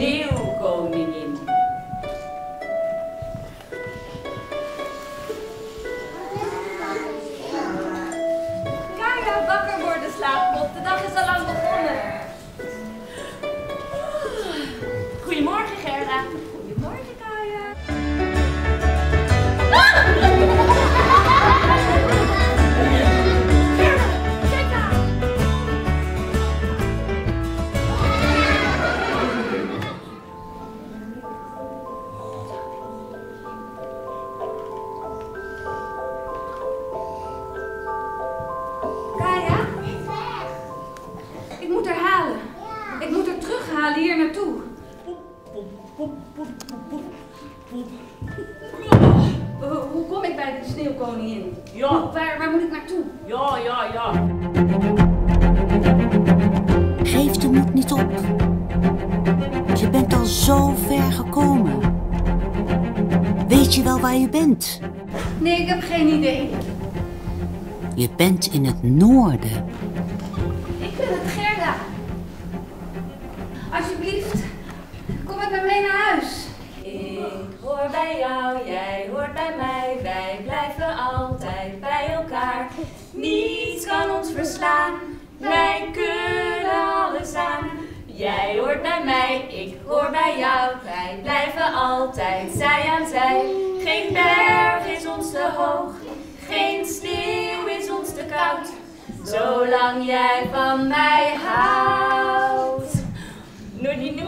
sneeuwkoningin. Kaya, wakker worden, slaappot. De dag is al lang begonnen. Goedemorgen, Gerda. Goedemorgen, Kaya. Kaya? Ik moet haar halen. Ik moet haar terughalen hier naartoe. Hoe kom ik bij de sneeuwkoningin? Ja. Waar moet ik naartoe? Ja. Geef de moed niet op. Je bent al zo ver gekomen. Weet je wel waar je bent? Nee, ik heb geen idee. Je bent in het noorden. Ik ben het, Gerda. Alsjeblieft, kom met me mee naar huis. Ik hoor bij jou, jij hoort bij mij. Wij blijven altijd bij elkaar. Niets kan ons verslaan. Wij kunnen alles aan. Jij hoort bij mij, ik hoor bij jou. Wij blijven altijd zij aan zij. Geen berg is ons te hoog. Geen sneeuw is ons te koud. Zolang jij van mij houdt. Noddy.